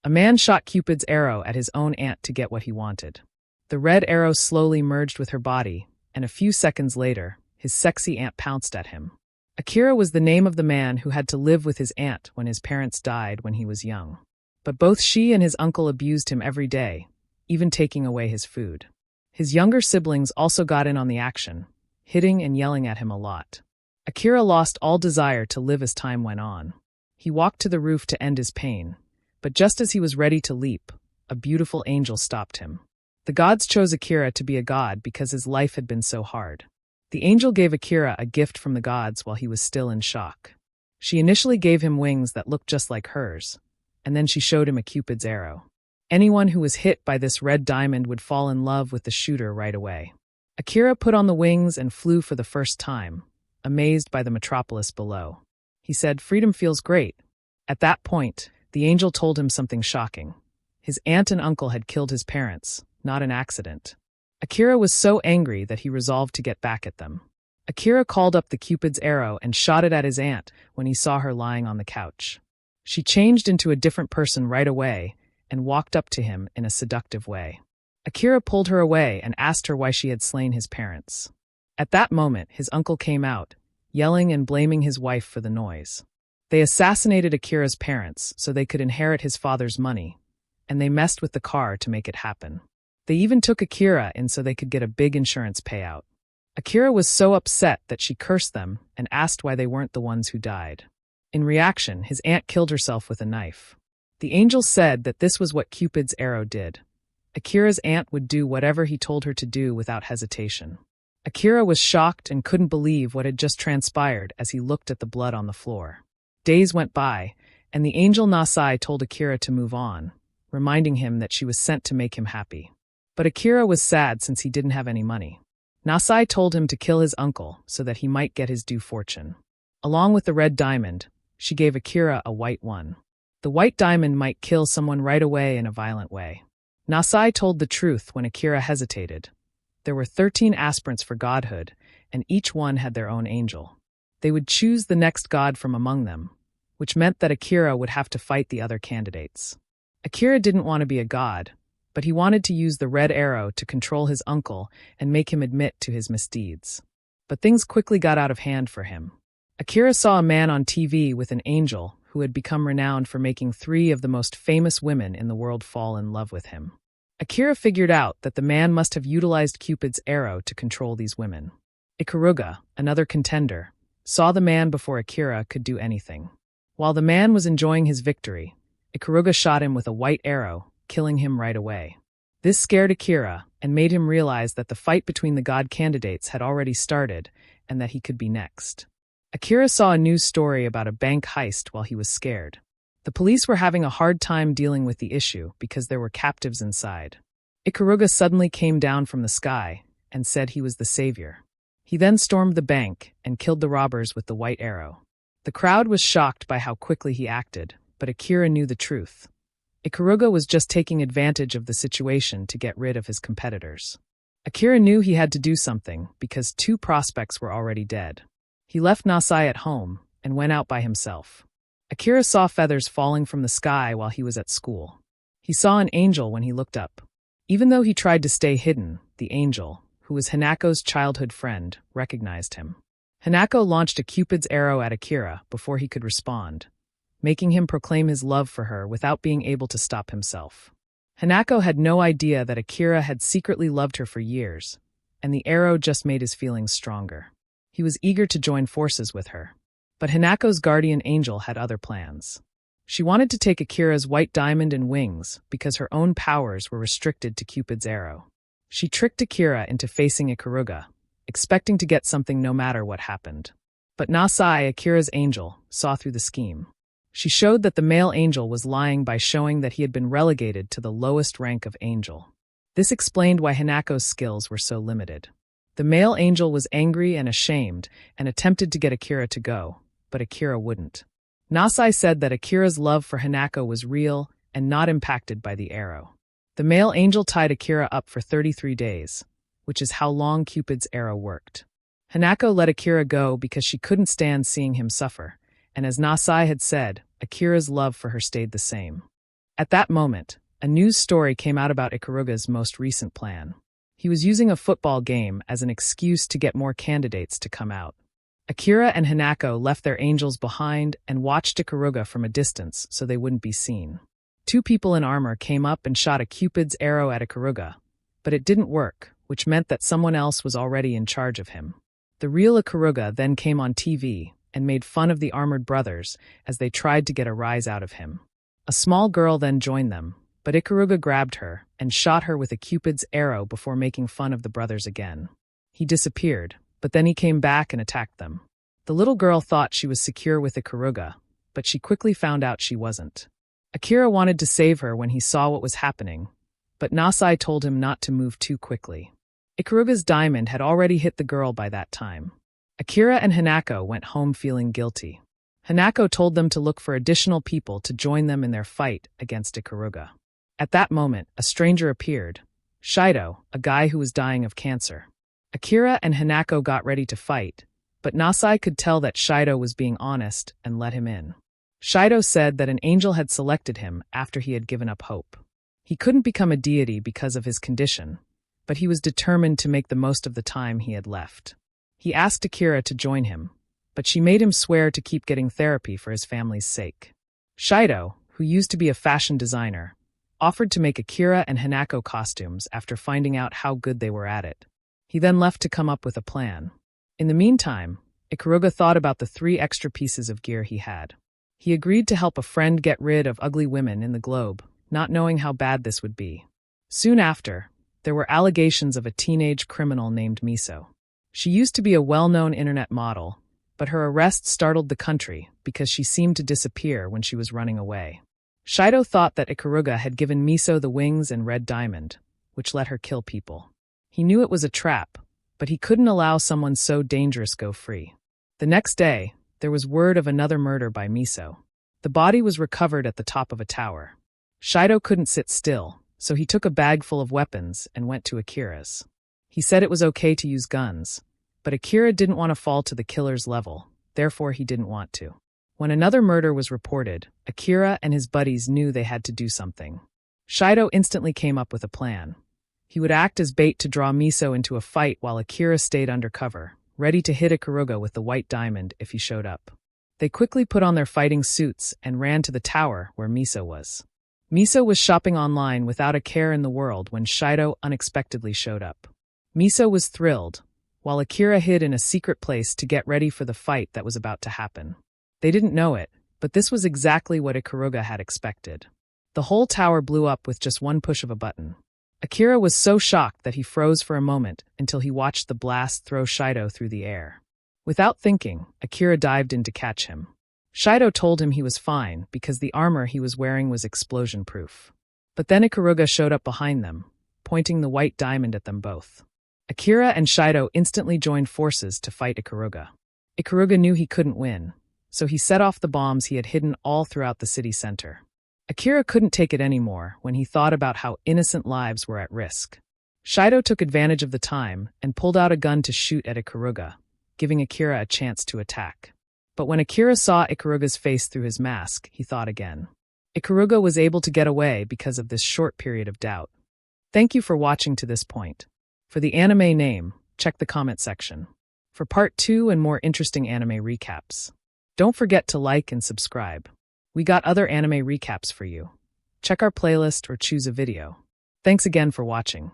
A man shot Cupid's arrow at his own aunt to get what he wanted. The red arrow slowly merged with her body, and a few seconds later, his sexy aunt pounced at him. Akira was the name of the man who had to live with his aunt when his parents died when he was young. But both she and his uncle abused him every day, even taking away his food. His younger siblings also got in on the action, hitting and yelling at him a lot. Akira lost all desire to live as time went on. He walked to the roof to end his pain, but just as he was ready to leap, a beautiful angel stopped him. The gods chose Akira to be a god because his life had been so hard. The angel gave Akira a gift from the gods while he was still in shock. She initially gave him wings that looked just like hers, and then she showed him a Cupid's arrow. Anyone who was hit by this red diamond would fall in love with the shooter right away. Akira put on the wings and flew for the first time, amazed by the metropolis below. He said, "Freedom feels great." At that point, the angel told him something shocking. His aunt and uncle had killed his parents, not an accident. Akira was so angry that he resolved to get back at them. Akira called up the Cupid's arrow and shot it at his aunt when he saw her lying on the couch. She changed into a different person right away and walked up to him in a seductive way. Akira pulled her away and asked her why she had slain his parents. At that moment, his uncle came out, yelling and blaming his wife for the noise. They assassinated Akira's parents so they could inherit his father's money, and they messed with the car to make it happen. They even took Akira in so they could get a big insurance payout. Akira was so upset that she cursed them and asked why they weren't the ones who died. In reaction, his aunt killed herself with a knife. The angel said that this was what Cupid's arrow did. Akira's aunt would do whatever he told her to do without hesitation. Akira was shocked and couldn't believe what had just transpired as he looked at the blood on the floor. Days went by, and the angel Nasai told Akira to move on, reminding him that she was sent to make him happy. But Akira was sad since he didn't have any money. Nasai told him to kill his uncle so that he might get his due fortune. Along with the red diamond, she gave Akira a white one. The white diamond might kill someone right away in a violent way. Nasai told the truth when Akira hesitated. There were 13 aspirants for godhood, and each one had their own angel. They would choose the next god from among them, which meant that Akira would have to fight the other candidates. Akira didn't want to be a god, but he wanted to use the red arrow to control his uncle and make him admit to his misdeeds. But things quickly got out of hand for him. Akira saw a man on TV with an angel who had become renowned for making 3 of the most famous women in the world fall in love with him. Akira figured out that the man must have utilized Cupid's arrow to control these women. Ikaruga, another contender, saw the man before Akira could do anything. While the man was enjoying his victory, Ikaruga shot him with a white arrow, killing him right away. This scared Akira and made him realize that the fight between the god candidates had already started and that he could be next. Akira saw a news story about a bank heist while he was scared. The police were having a hard time dealing with the issue because there were captives inside. Ikaruga suddenly came down from the sky and said he was the savior. He then stormed the bank and killed the robbers with the white arrow. The crowd was shocked by how quickly he acted, but Akira knew the truth. Ikaruga was just taking advantage of the situation to get rid of his competitors. Akira knew he had to do something because 2 prospects were already dead. He left Nasai at home and went out by himself. Akira saw feathers falling from the sky while he was at school. He saw an angel when he looked up. Even though he tried to stay hidden, the angel, who was Hanako's childhood friend, recognized him. Hanako launched a Cupid's arrow at Akira before he could respond, making him proclaim his love for her without being able to stop himself. Hanako had no idea that Akira had secretly loved her for years, and the arrow just made his feelings stronger. He was eager to join forces with her. But Hanako's guardian angel had other plans. She wanted to take Akira's white diamond and wings because her own powers were restricted to Cupid's arrow. She tricked Akira into facing Ikaruga, expecting to get something no matter what happened. But Nasai, Akira's angel, saw through the scheme. She showed that the male angel was lying by showing that he had been relegated to the lowest rank of angel. This explained why Hanako's skills were so limited. The male angel was angry and ashamed and attempted to get Akira to go, but Akira wouldn't. Nasai said that Akira's love for Hanako was real and not impacted by the arrow. The male angel tied Akira up for 33 days, which is how long Cupid's arrow worked. Hanako let Akira go because she couldn't stand seeing him suffer, and as Nasai had said, Akira's love for her stayed the same. At that moment, a news story came out about Ikaruga's most recent plan. He was using a football game as an excuse to get more candidates to come out. Akira and Hanako left their angels behind and watched Ikaruga from a distance so they wouldn't be seen. Two people in armor came up and shot a Cupid's arrow at Ikaruga, but it didn't work, which meant that someone else was already in charge of him. The real Ikaruga then came on TV and made fun of the armored brothers as they tried to get a rise out of him. A small girl then joined them, but Ikaruga grabbed her and shot her with a Cupid's arrow before making fun of the brothers again. He disappeared, but then he came back and attacked them. The little girl thought she was secure with Ikaruga, but she quickly found out she wasn't. Akira wanted to save her when he saw what was happening, but Nasai told him not to move too quickly. Ikaruga's diamond had already hit the girl by that time. Akira and Hanako went home feeling guilty. Hanako told them to look for additional people to join them in their fight against Ikaruga. At that moment, a stranger appeared, Shido, a guy who was dying of cancer. Akira and Hanako got ready to fight, but Nasai could tell that Shido was being honest and let him in. Shido said that an angel had selected him after he had given up hope. He couldn't become a deity because of his condition, but he was determined to make the most of the time he had left. He asked Akira to join him, but she made him swear to keep getting therapy for his family's sake. Shido, who used to be a fashion designer, offered to make Akira and Hanako costumes after finding out how good they were at it. He then left to come up with a plan. In the meantime, Ikaruga thought about the 3 extra pieces of gear he had. He agreed to help a friend get rid of ugly women in the globe, not knowing how bad this would be. Soon after, there were allegations of a teenage criminal named Miso. She used to be a well-known internet model, but her arrest startled the country because she seemed to disappear when she was running away. Shido thought that Ikaruga had given Miso the wings and red diamond, which let her kill people. He knew it was a trap, but he couldn't allow someone so dangerous go free. The next day, there was word of another murder by Miso. The body was recovered at the top of a tower. Shido couldn't sit still, so he took a bag full of weapons and went to Akira's. He said it was okay to use guns, but Akira didn't want to fall to the killer's level, therefore he didn't want to. When another murder was reported, Akira and his buddies knew they had to do something. Shido instantly came up with a plan. He would act as bait to draw Miso into a fight while Akira stayed undercover, ready to hit Ikaruga with the white diamond if he showed up. They quickly put on their fighting suits and ran to the tower where Miso was. Miso was shopping online without a care in the world when Shido unexpectedly showed up. Miso was thrilled, while Akira hid in a secret place to get ready for the fight that was about to happen. They didn't know it, but this was exactly what Ikaruga had expected. The whole tower blew up with just one push of a button. Akira was so shocked that he froze for a moment until he watched the blast throw Shido through the air. Without thinking, Akira dived in to catch him. Shido told him he was fine because the armor he was wearing was explosion-proof. But then Ikaruga showed up behind them, pointing the white diamond at them both. Akira and Shido instantly joined forces to fight Ikaruga. Ikaruga knew he couldn't win, so he set off the bombs he had hidden all throughout the city center. Akira couldn't take it anymore when he thought about how innocent lives were at risk. Shido took advantage of the time and pulled out a gun to shoot at Ikaruga, giving Akira a chance to attack. But when Akira saw Ikaruga's face through his mask, he thought again. Ikaruga was able to get away because of this short period of doubt. Thank you for watching to this point. For the anime name, check the comment section. For part 2 and more interesting anime recaps. Don't forget to like and subscribe. We got other anime recaps for you. Check our playlist or choose a video. Thanks again for watching.